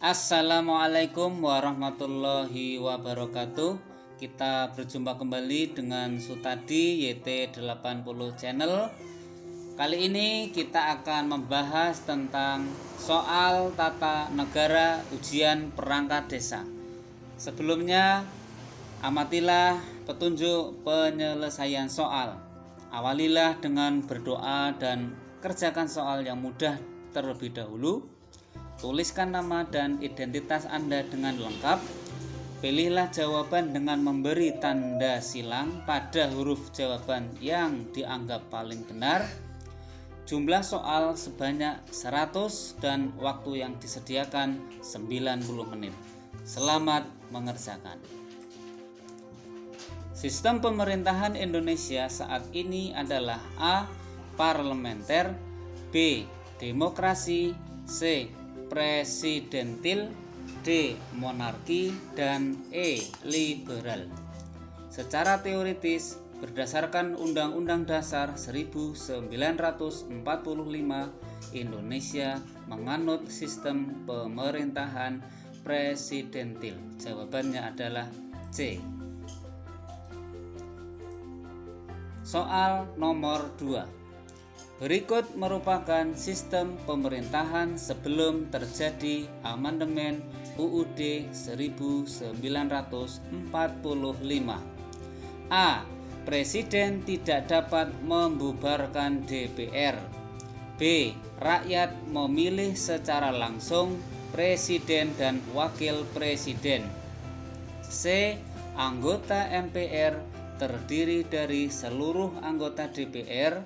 Assalamualaikum warahmatullahi wabarakatuh. Kita berjumpa kembali dengan Sutadi YT80 Channel. Kali ini kita akan membahas tentang soal tata negara ujian perangkat desa. Sebelumnya, amatilah petunjuk penyelesaian soal. Awalilah dengan berdoa dan kerjakan soal yang mudah terlebih dahulu. Tuliskan nama dan identitas Anda dengan lengkap. Pilihlah jawaban dengan memberi tanda silang pada huruf jawaban yang dianggap paling benar. Jumlah soal sebanyak 100 dan waktu yang disediakan 90 menit. Selamat mengerjakan. Sistem pemerintahan Indonesia saat ini adalah A. Parlementer, B. Demokrasi, C. Presidentil, D. Monarki, dan E. Liberal. Secara teoritis, berdasarkan Undang-Undang Dasar 1945, Indonesia menganut sistem pemerintahan presidentil. Jawabannya adalah C. Soal nomor 2. Berikut merupakan sistem pemerintahan sebelum terjadi amandemen UUD 1945. A. Presiden tidak dapat membubarkan DPR. B. Rakyat memilih secara langsung presiden dan wakil presiden. C. Anggota MPR terdiri dari seluruh anggota DPR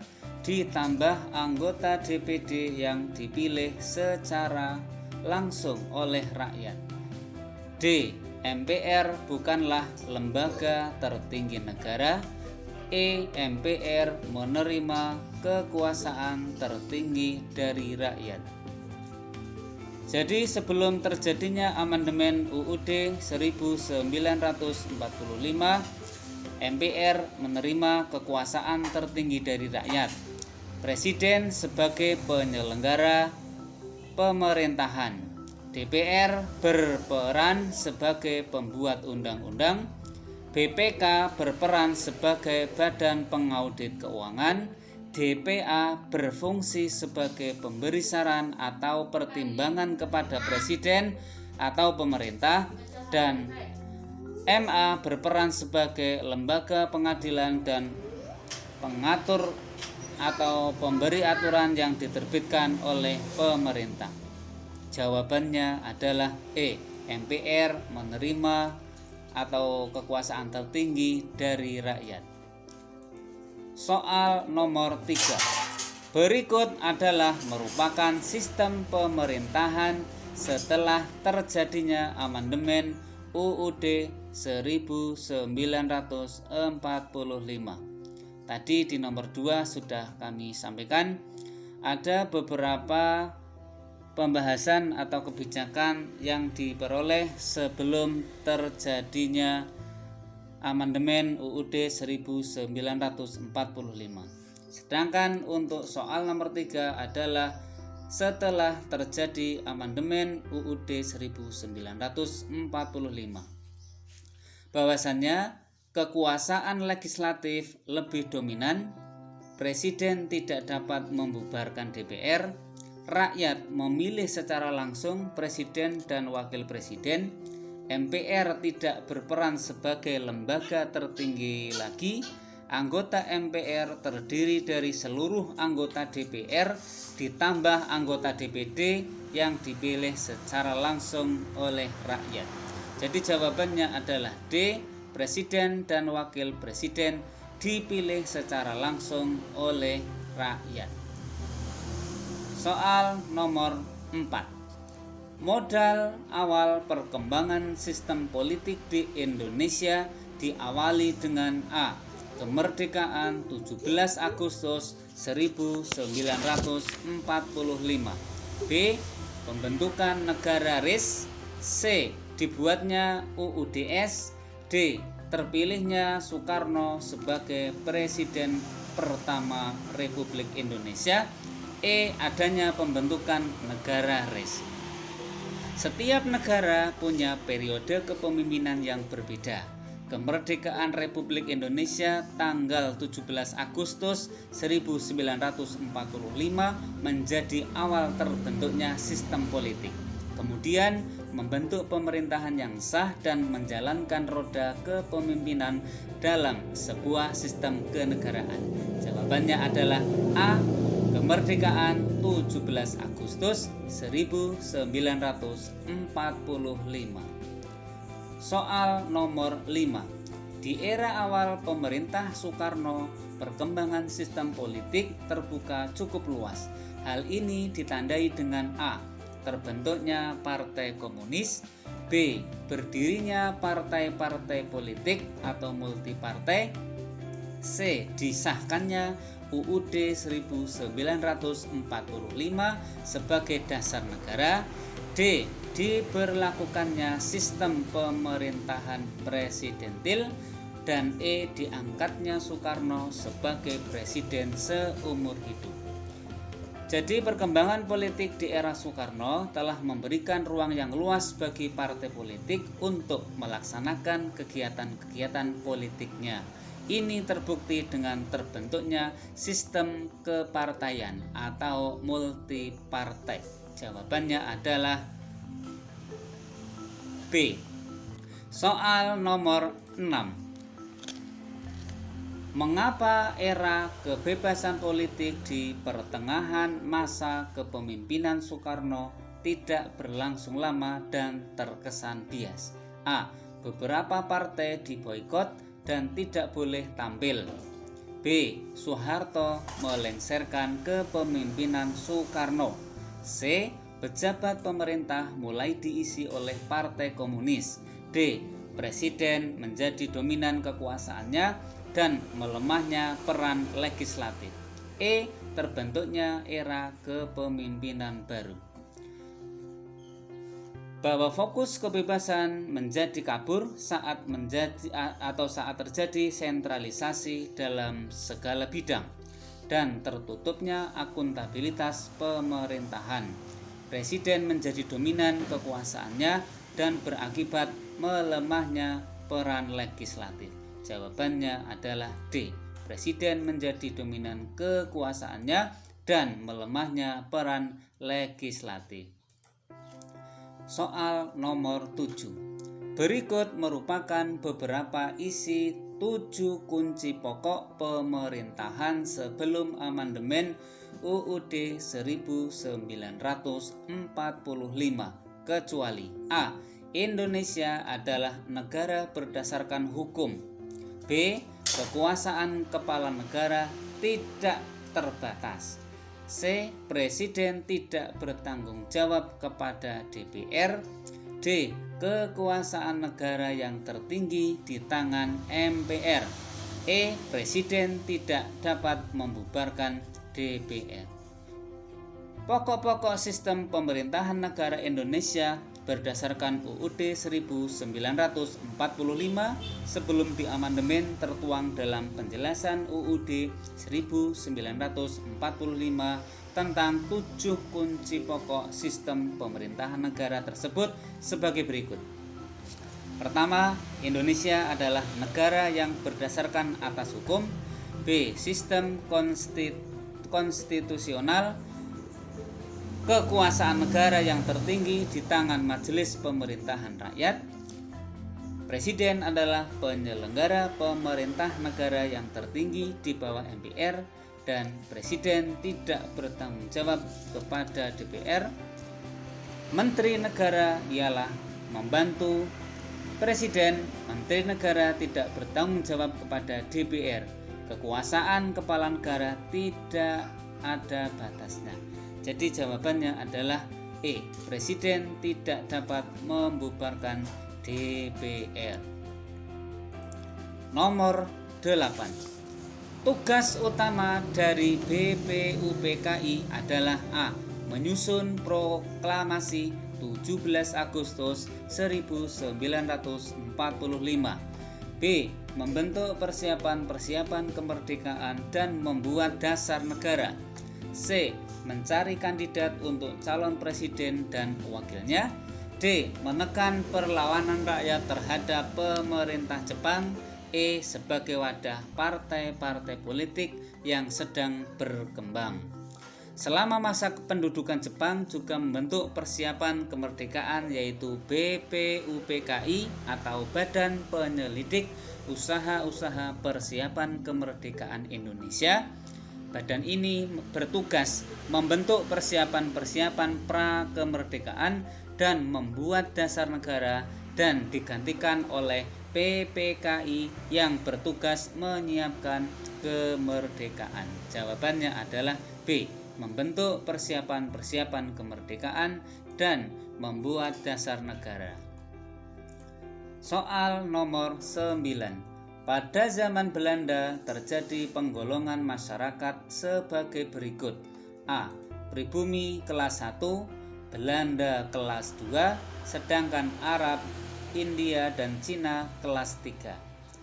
ditambah anggota DPD yang dipilih secara langsung oleh rakyat. D. MPR bukanlah lembaga tertinggi negara. E. MPR menerima kekuasaan tertinggi dari rakyat. Jadi sebelum terjadinya amandemen UUD 1945, MPR menerima kekuasaan tertinggi dari rakyat. Presiden sebagai penyelenggara pemerintahan. DPR berperan sebagai pembuat undang-undang. BPK berperan sebagai badan pengaudit keuangan. DPA berfungsi sebagai pemberi saran atau pertimbangan kepada presiden atau pemerintah, dan MA berperan sebagai lembaga pengadilan dan pengatur atau pemberi aturan yang diterbitkan oleh pemerintah. Jawabannya adalah E. MPR menerima atau kekuasaan tertinggi dari rakyat. Soal nomor 3. Berikut adalah merupakan sistem pemerintahan setelah terjadinya amandemen UUD 1945. Tadi di nomor 2 sudah kami sampaikan, ada beberapa pembahasan atau kebijakan yang diperoleh sebelum terjadinya amandemen UUD 1945. Sedangkan untuk soal nomor 3 adalah setelah terjadi amandemen UUD 1945. Bahwasannya kekuasaan legislatif lebih dominan, presiden tidak dapat membubarkan DPR, rakyat memilih secara langsung presiden dan wakil presiden, MPR tidak berperan sebagai lembaga tertinggi lagi, anggota MPR terdiri dari seluruh anggota DPR ditambah anggota DPD yang dipilih secara langsung oleh rakyat. Jadi jawabannya adalah D. Presiden dan wakil presiden dipilih secara langsung oleh rakyat. Soal nomor 4. Modal awal perkembangan sistem politik di Indonesia diawali dengan A. Kemerdekaan 17 Agustus 1945. B. Pembentukan negara RIS. C. Dibuatnya UUDS. D. Terpilihnya Soekarno sebagai Presiden pertama Republik Indonesia. E. Adanya pembentukan negara RIS. Setiap negara punya periode kepemimpinan yang berbeda. Kemerdekaan Republik Indonesia tanggal 17 Agustus 1945 menjadi awal terbentuknya sistem politik. Kemudian membentuk pemerintahan yang sah dan menjalankan roda kepemimpinan dalam sebuah sistem kenegaraan. Jawabannya adalah A. Kemerdekaan 17 Agustus 1945. Soal nomor 5. Di era awal pemerintah Soekarno, perkembangan sistem politik terbuka cukup luas. Hal ini ditandai dengan A. Terbentuknya Partai Komunis, B. Berdirinya partai-partai politik atau multipartai, C. Disahkannya UUD 1945 sebagai dasar negara, D. Diberlakukannya sistem pemerintahan presidentil, dan E. Diangkatnya Soekarno sebagai presiden seumur hidup. Jadi perkembangan politik di era Soekarno telah memberikan ruang yang luas bagi partai politik untuk melaksanakan kegiatan-kegiatan politiknya. Ini terbukti dengan terbentuknya sistem kepartaian atau multipartai. Jawabannya adalah B. Soal nomor 6. Mengapa era kebebasan politik di pertengahan masa kepemimpinan Soekarno tidak berlangsung lama dan terkesan bias? A. Beberapa partai diboikot dan tidak boleh tampil. B. Soeharto melengsarkan kepemimpinan Soekarno. C. Pejabat pemerintah mulai diisi oleh Partai Komunis. D. Presiden menjadi dominan kekuasaannya dan melemahnya peran legislatif. E. Terbentuknya era kepemimpinan baru. Bahwa fokus kebebasan menjadi kabur saat terjadi sentralisasi dalam segala bidang dan tertutupnya akuntabilitas pemerintahan. Presiden menjadi dominan kekuasaannya dan berakibat melemahnya peran legislatif. Jawabannya adalah D. Presiden menjadi dominan kekuasaannya dan melemahnya peran legislatif. Soal nomor 7. Berikut merupakan beberapa isi 7 kunci pokok pemerintahan sebelum amandemen UUD 1945, kecuali A. Indonesia adalah negara berdasarkan hukum. B. Kekuasaan kepala negara tidak terbatas. C. Presiden tidak bertanggung jawab kepada DPR. D. Kekuasaan negara yang tertinggi di tangan MPR. E. Presiden tidak dapat membubarkan DPR. Pokok-pokok sistem pemerintahan negara Indonesia berdasarkan UUD 1945 sebelum diamandemen tertuang dalam penjelasan UUD 1945 tentang 7 kunci pokok sistem pemerintahan negara tersebut sebagai berikut. Pertama, Indonesia adalah negara yang berdasarkan atas hukum. B. Sistem konstitusional. Kekuasaan negara yang tertinggi di tangan Majelis Pemerintahan Rakyat. Presiden adalah penyelenggara pemerintah negara yang tertinggi di bawah MPR dan Presiden tidak bertanggung jawab kepada DPR. Menteri negara ialah membantu Presiden. Menteri negara tidak bertanggung jawab kepada DPR. Kekuasaan kepala negara tidak ada batasnya. Jadi jawabannya adalah E. Presiden tidak dapat membubarkan DPR. Nomor 8. Tugas utama dari BPUPKI adalah A. Menyusun proklamasi 17 Agustus 1945. B. Membentuk persiapan kemerdekaan dan membuat dasar negara. C. Mencari kandidat untuk calon presiden dan wakilnya. D. Menekan perlawanan rakyat terhadap pemerintah Jepang. E. Sebagai wadah partai-partai politik yang sedang berkembang. Selama masa kependudukan Jepang juga membentuk persiapan kemerdekaan, yaitu BPUPKI atau Badan Penyelidik Usaha-usaha Persiapan Kemerdekaan Indonesia. Badan ini bertugas membentuk persiapan-persiapan pra-kemerdekaan dan membuat dasar negara, dan digantikan oleh PPKI yang bertugas menyiapkan kemerdekaan. Jawabannya adalah B. Membentuk persiapan-persiapan kemerdekaan dan membuat dasar negara. Soal nomor 9. Pada zaman Belanda terjadi penggolongan masyarakat sebagai berikut. A. Pribumi kelas 1, Belanda kelas 2, sedangkan Arab, India, dan Cina kelas 3.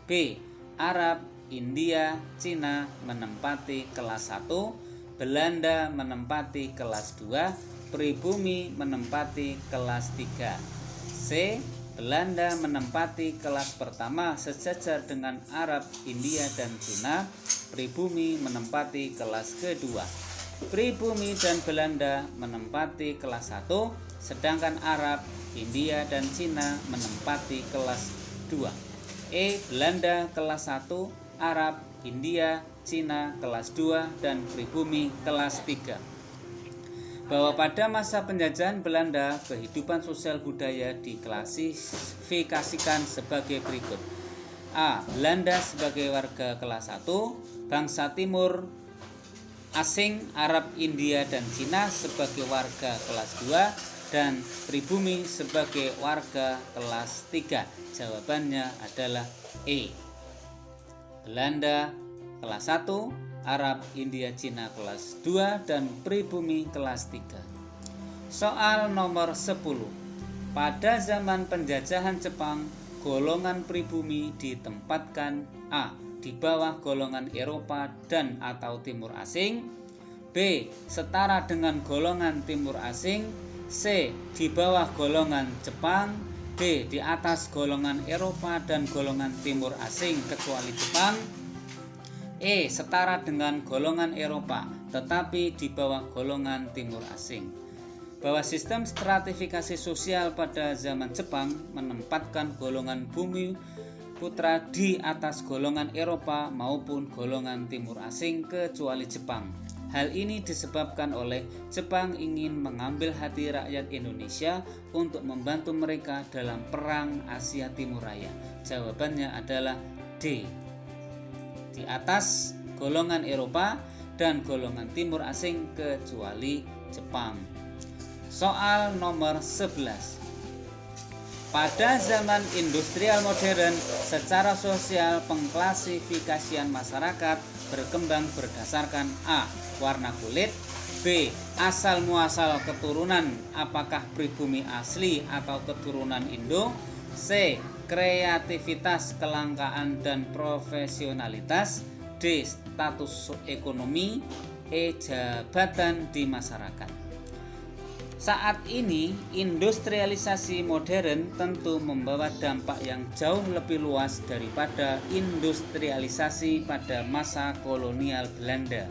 B. Arab, India, Cina menempati kelas 1, Belanda menempati kelas 2, pribumi menempati kelas 3. C. Belanda menempati kelas pertama sejajar dengan Arab, India, dan Cina. Pribumi menempati kelas kedua. Pribumi dan Belanda menempati kelas 1, sedangkan Arab, India, dan Cina menempati kelas 2. E. Belanda kelas 1, Arab, India, Cina kelas 2, dan pribumi kelas 3. Bahwa pada masa penjajahan Belanda, kehidupan sosial budaya diklasifikasikan sebagai berikut. A. Belanda sebagai warga kelas 1, bangsa timur asing, Arab, India, dan Cina sebagai warga kelas 2, dan pribumi sebagai warga kelas 3. Jawabannya adalah E. Belanda kelas 1, Arab, India, Cina kelas 2, dan pribumi kelas 3. Soal nomor 10. Pada zaman penjajahan Jepang, golongan pribumi ditempatkan A. Di bawah golongan Eropa dan atau Timur Asing. B. Setara dengan golongan Timur Asing. C. Di bawah golongan Jepang. D. Di atas golongan Eropa dan golongan Timur Asing kecuali Jepang. E. Setara dengan golongan Eropa tetapi di bawah golongan Timur Asing. Bahwa sistem stratifikasi sosial pada zaman Jepang menempatkan golongan bumi putra di atas golongan Eropa maupun golongan Timur Asing kecuali Jepang. Hal ini disebabkan oleh Jepang ingin mengambil hati rakyat Indonesia untuk membantu mereka dalam perang Asia Timur Raya. Jawabannya adalah D. Di atas golongan Eropa dan golongan Timur Asing kecuali Jepang. Soal nomor 11. Pada zaman industrial modern, secara sosial pengklasifikasian masyarakat berkembang berdasarkan A. Warna kulit, B. Asal muasal keturunan, apakah pribumi asli atau keturunan Indo, C. Kreativitas, kelangkaan, dan profesionalitas, D. Status ekonomi, E. Jabatan di masyarakat. Saat ini, industrialisasi modern tentu membawa dampak yang jauh lebih luas daripada industrialisasi pada masa kolonial Belanda.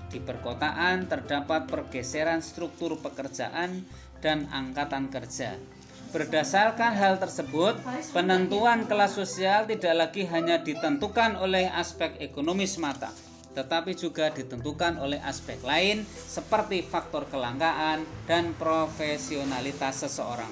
Di perkotaan terdapat pergeseran struktur pekerjaan dan angkatan kerja. Berdasarkan hal tersebut, penentuan kelas sosial tidak lagi hanya ditentukan oleh aspek ekonomi semata, tetapi juga ditentukan oleh aspek lain seperti faktor kelangkaan dan profesionalitas seseorang.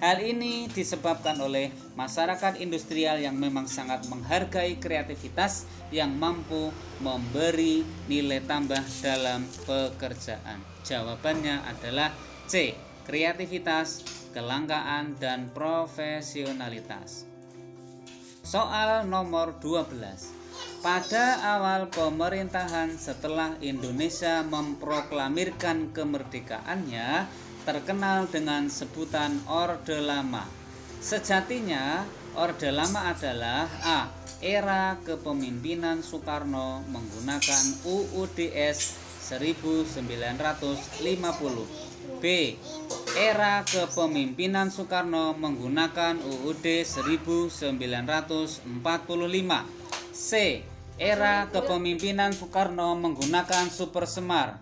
Hal ini disebabkan oleh masyarakat industrial yang memang sangat menghargai kreativitas yang mampu memberi nilai tambah dalam pekerjaan. Jawabannya adalah C. Kreativitas, kelangkaan, dan profesionalitas. Soal nomor 12. Pada awal pemerintahan setelah Indonesia memproklamirkan kemerdekaannya, terkenal dengan sebutan Orde Lama. Sejatinya, Orde Lama adalah A. Era kepemimpinan Soekarno menggunakan UUDS 1950. B. Era kepemimpinan Soekarno menggunakan UUD 1945. C. Era kepemimpinan Soekarno menggunakan Supersemar.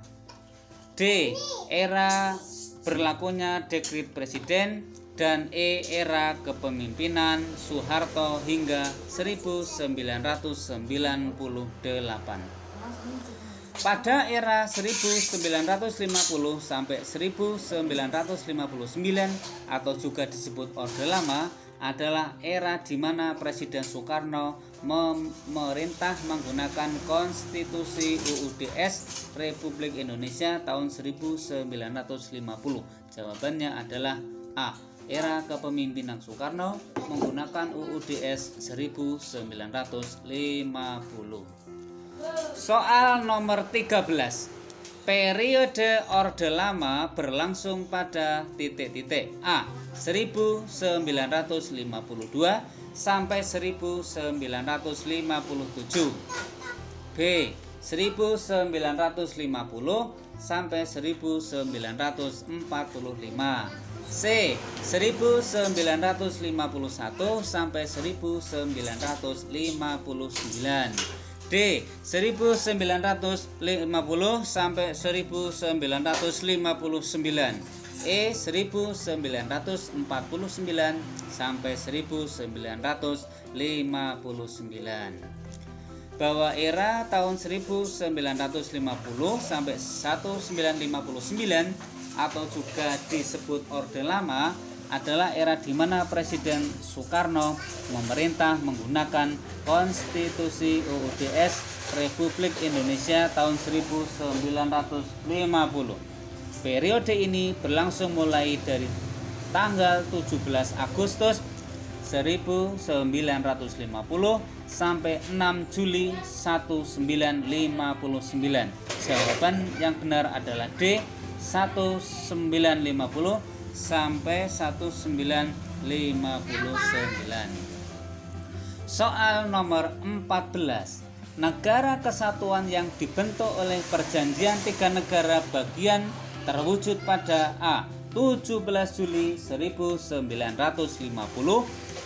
D. Era berlakunya dekret presiden. Dan E. Era kepemimpinan Soeharto hingga 1998. Pada era 1950 sampai 1959 atau juga disebut Orde Lama adalah era di mana Presiden Soekarno memerintah menggunakan Konstitusi UUDS Republik Indonesia tahun 1950. Jawabannya adalah A. Era kepemimpinan Soekarno menggunakan UUDS 1950. Soal nomor 13. Periode Orde Lama berlangsung pada titik-titik. A. 1952 sampai 1957. B. 1950 sampai 1945. C. 1951 sampai 1959. D. 1950 sampai 1959. E. 1949 sampai 1959. Bahwa era tahun 1950 sampai 1959 atau juga disebut Orde Lama adalah era di mana Presiden Soekarno memerintah menggunakan Konstitusi UUDS Republik Indonesia tahun 1950. Periode ini berlangsung mulai dari tanggal 17 Agustus 1950 sampai 6 Juli 1959. Jawaban yang benar adalah D. 1950 sampai 1959. Soal nomor 14. Negara kesatuan yang dibentuk oleh perjanjian tiga negara bagian terwujud pada A. 17 Juli 1950,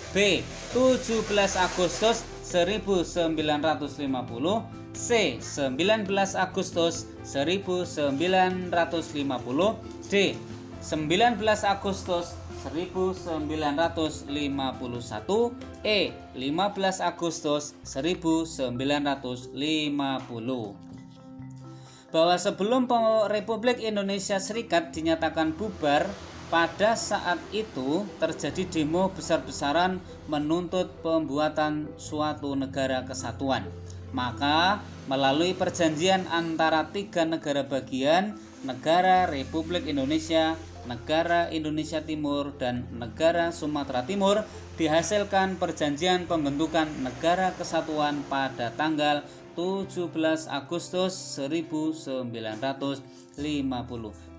B. 17 Agustus 1950, C. 19 Agustus 1950, D. 19 Agustus 1951, E. 15 Agustus 1950. Bahwa sebelum Republik Indonesia Serikat dinyatakan bubar, pada saat itu terjadi demo besar-besaran menuntut pembuatan suatu negara kesatuan. Maka melalui perjanjian antara tiga negara bagian, negara Republik Indonesia, negara Indonesia Timur, dan negara Sumatera Timur, dihasilkan perjanjian pembentukan negara kesatuan pada tanggal 17 Agustus 1950.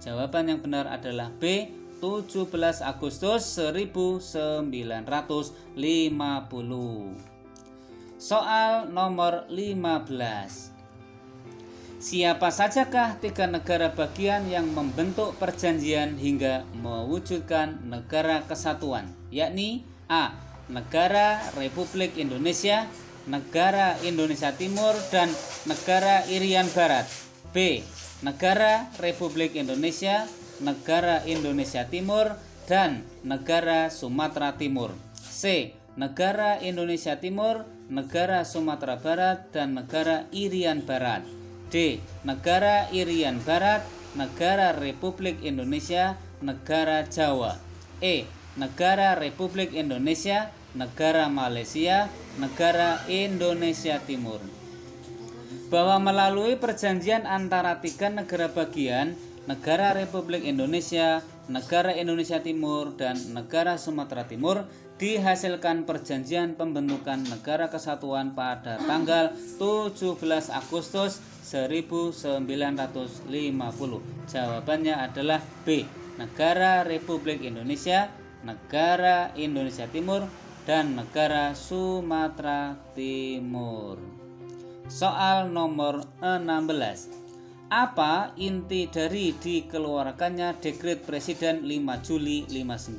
Jawaban yang benar adalah B. 17 Agustus 1950. Soal nomor 15. Siapa sajakah tiga negara bagian yang membentuk perjanjian hingga mewujudkan negara kesatuan? Yakni A. Negara Republik Indonesia, negara Indonesia Timur, dan negara Irian Barat. B. Negara Republik Indonesia, negara Indonesia Timur, dan negara Sumatera Timur. C. Negara Indonesia Timur, negara Sumatera Barat, dan negara Irian Barat. D. Negara Irian Barat, negara Republik Indonesia, negara Jawa. E. Negara Republik Indonesia, negara Malaysia, negara Indonesia Timur. Bahwa melalui perjanjian antara tiga negara bagian, negara Republik Indonesia, negara Indonesia Timur, dan negara Sumatera Timur, dihasilkan perjanjian pembentukan negara kesatuan pada tanggal 17 Agustus 1950. Jawabannya adalah B. Negara Republik Indonesia, negara Indonesia Timur, dan negara Sumatera Timur. Soal nomor 16. Apa inti dari dikeluarkannya Dekret Presiden 5 Juli 59?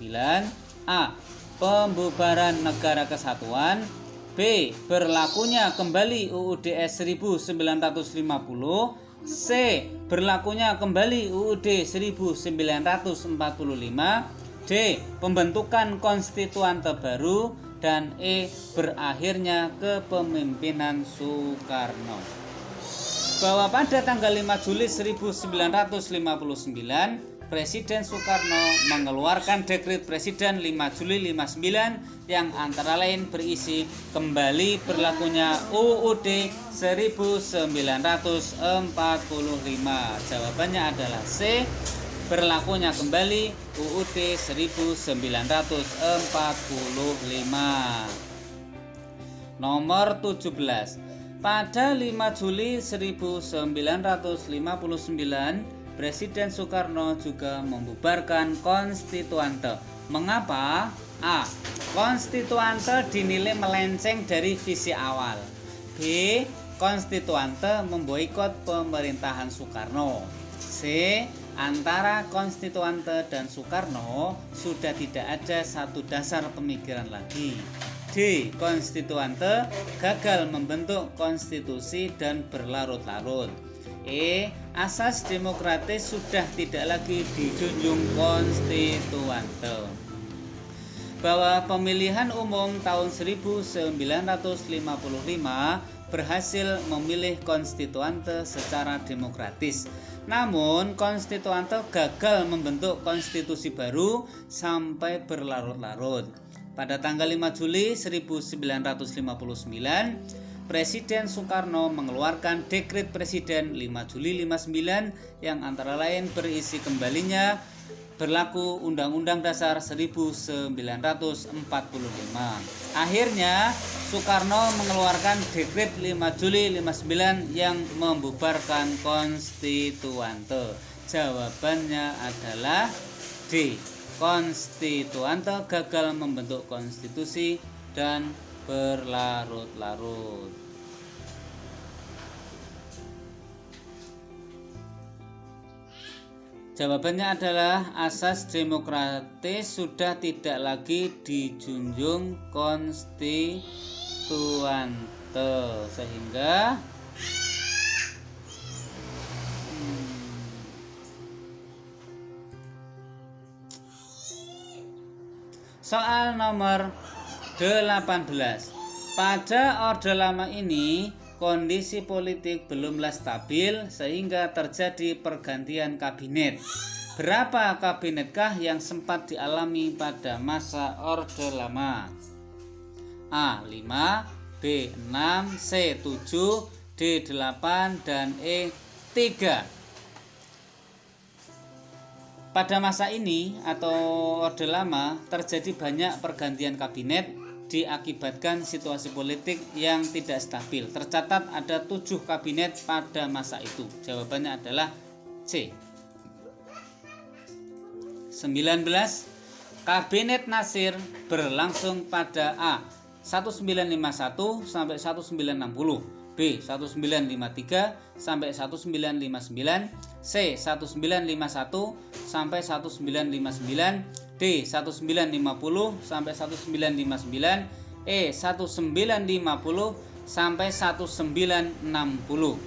A. Pembubaran Negara Kesatuan. B. Berlakunya kembali UUD 1950. C. Berlakunya kembali UUD 1945. D. Pembentukan konstituante baru. Dan E. Berakhirnya kepemimpinan Soekarno. Bahwa pada tanggal 5 Juli 1959, Presiden Soekarno mengeluarkan Dekret Presiden 5 Juli 59 yang antara lain berisi kembali berlakunya UUD 1945. Jawabannya adalah C. Berlakunya kembali UUD 1945. Nomor 17. Pada 5 Juli 1959, Presiden Soekarno juga membubarkan konstituante. Mengapa? A. Konstituante dinilai melenceng dari visi awal. B. Konstituante memboikot pemerintahan Soekarno. C. Antara konstituante dan Soekarno sudah tidak ada satu dasar pemikiran lagi. D. Konstituante gagal membentuk konstitusi dan berlarut-larut. E. Asas demokratis sudah tidak lagi dijunjung konstituante. Bahwa pemilihan umum tahun 1955 berhasil memilih konstituante secara demokratis. Namun konstituante gagal membentuk konstitusi baru sampai berlarut-larut. Pada tanggal 5 Juli 1959, Presiden Soekarno mengeluarkan Dekret Presiden 5 Juli 59 yang antara lain berisi kembalinya berlaku Undang-Undang Dasar 1945. Akhirnya Soekarno mengeluarkan Dekret 5 Juli 59 yang membubarkan konstituante. Jawabannya adalah D. Konstituante gagal membentuk konstitusi dan berlarut-larut. Jawabannya adalah asas demokratis sudah tidak lagi dijunjung konstituante, sehingga soal nomor 18. Pada Orde Lama ini kondisi politik belumlah stabil sehingga terjadi pergantian kabinet. Berapa kabinetkah yang sempat dialami pada masa Orde Lama? A. 5, B. 6, C. 7, D. 8, dan E. 3. Pada masa ini atau Orde Lama terjadi banyak pergantian kabinet diakibatkan situasi politik yang tidak stabil. Tercatat ada 7 kabinet pada masa itu. Jawabannya adalah C. 19. Kabinet Nasir berlangsung pada A. 1951 sampai 1960, B. 1953 sampai 1959, C. 1951 sampai 1959, D. 1950 sampai 1959, E. 1950 sampai 1960.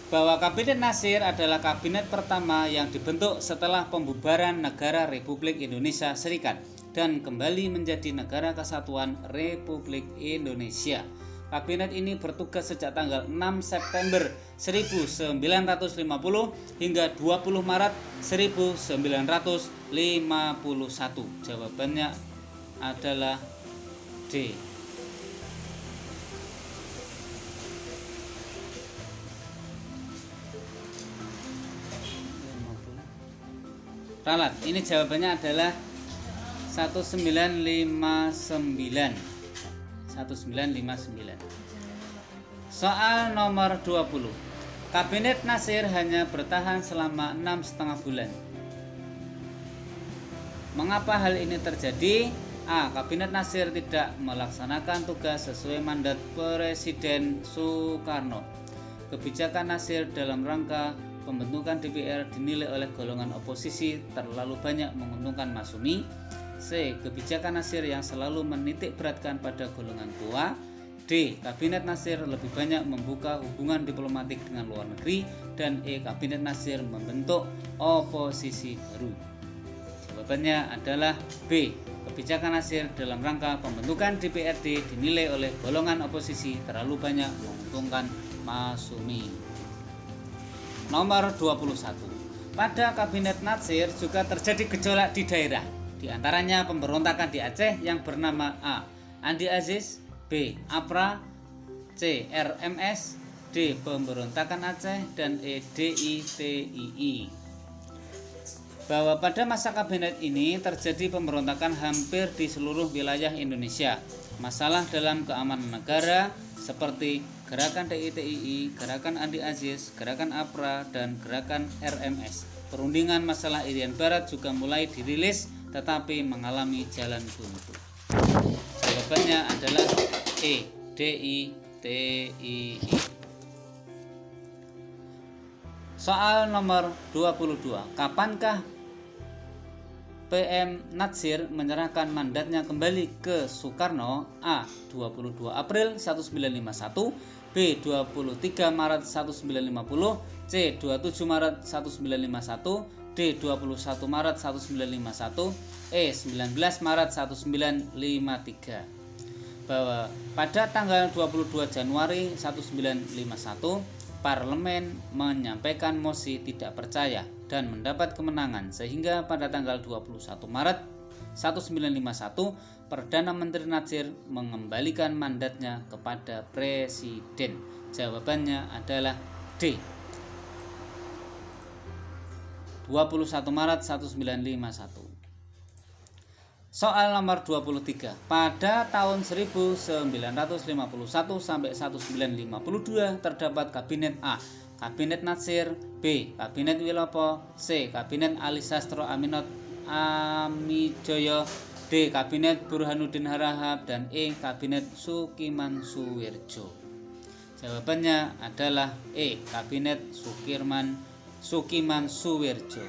Bahwa Kabinet Nasir adalah kabinet pertama yang dibentuk setelah pembubaran Negara Republik Indonesia Serikat dan kembali menjadi Negara Kesatuan Republik Indonesia. Kabinet ini bertugas sejak tanggal 6 September 1950 hingga 20 Maret 1951. Jawabannya adalah D. Ralat, ini jawabannya adalah 1959. Soal nomor 20. Kabinet Nasir hanya bertahan selama 6,5 bulan. Mengapa hal ini terjadi? A. Kabinet Nasir tidak melaksanakan tugas sesuai mandat Presiden Soekarno. Kebijakan Nasir dalam rangka pembentukan DPR dinilai oleh golongan oposisi terlalu banyak menguntungkan Masyumi. C. Kebijakan Nasir yang selalu menitik beratkan pada golongan tua. D. Kabinet Nasir lebih banyak membuka hubungan diplomatik dengan luar negeri. Dan E. Kabinet Nasir membentuk oposisi baru. Jawabannya adalah B. Kebijakan Nasir dalam rangka pembentukan DPRD dinilai oleh golongan oposisi terlalu banyak menguntungkan Masyumi. Nomor 21. Pada Kabinet Nasir juga terjadi gejolak di daerah. Di antaranya pemberontakan di Aceh yang bernama A. Andi Aziz, B. APRA, C. RMS, D. Pemberontakan Aceh, dan E. DITII. Bahwa pada masa kabinet ini terjadi pemberontakan hampir di seluruh wilayah Indonesia. Masalah dalam keamanan negara seperti gerakan DITII, gerakan Andi Aziz, gerakan APRA, dan gerakan RMS. Perundingan masalah Irian Barat juga mulai dirilis tetapi mengalami jalan buntu. Jawabannya adalah E. DITII. Soal nomor 22. Kapankah PM Natsir menyerahkan mandatnya kembali ke Soekarno? A. 22 April 1951, B. 23 Maret 1950, C. 27 Maret 1951, D. 21 Maret 1951, E. 19 Maret 1953. Bahwa pada tanggal 22 Januari 1951 Parlemen menyampaikan mosi tidak percaya dan mendapat kemenangan, sehingga pada tanggal 21 Maret 1951 Perdana Menteri Natsir mengembalikan mandatnya kepada Presiden. Jawabannya adalah D. 21 Maret 1951. Soal nomor 23. Pada tahun 1951 sampai 1952 terdapat Kabinet A. Kabinet Natsir, B. Kabinet Wilopo, C. Kabinet Ali Sastro Amijoyo, D. Kabinet Burhanuddin Harahap, dan E. Kabinet Sukiman Suwirjo. Jawabannya adalah E. Kabinet Sukiman Suwirjo.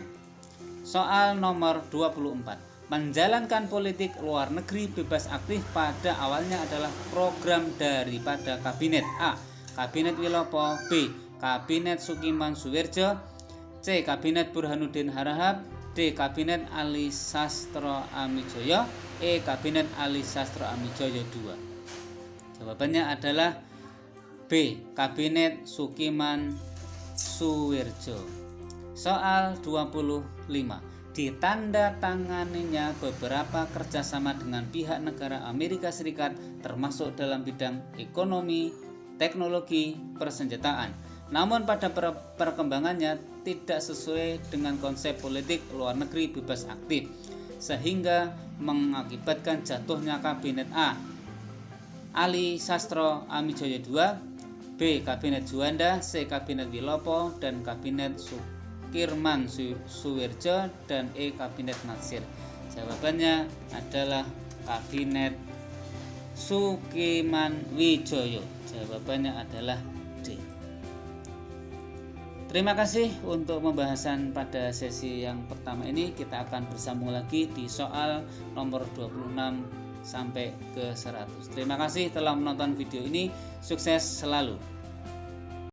Soal nomor 24. Menjalankan politik luar negeri bebas aktif pada awalnya adalah program daripada Kabinet A. Kabinet Wilopo, B. Kabinet Sukiman Suwirjo, C. Kabinet Burhanuddin Harahap, D. Kabinet Ali Sastro Amijoyo, E. Kabinet Ali Sastro Amijoyo II. Jawabannya adalah B. Kabinet Sukiman Suwirjo. Soal 25. Ditandatanganinya beberapa kerjasama dengan pihak negara Amerika Serikat termasuk dalam bidang ekonomi, teknologi, persenjataan. Namun pada perkembangannya tidak sesuai dengan konsep politik luar negeri bebas aktif, sehingga mengakibatkan jatuhnya Kabinet A. Ali Sastro Amijoyo II, B. Kabinet Juanda, C. Kabinet Wilopo, dan Kabinet Sukiman Suwirjo, dan E. Kabinet Natsir. Jawabannya adalah Kabinet Sukiman Wijoyo. Jawabannya adalah D. Terima kasih untuk pembahasan pada sesi yang pertama ini. Kita akan bersambung lagi di soal nomor 26 sampai ke 100. Terima kasih telah menonton video ini. Sukses selalu.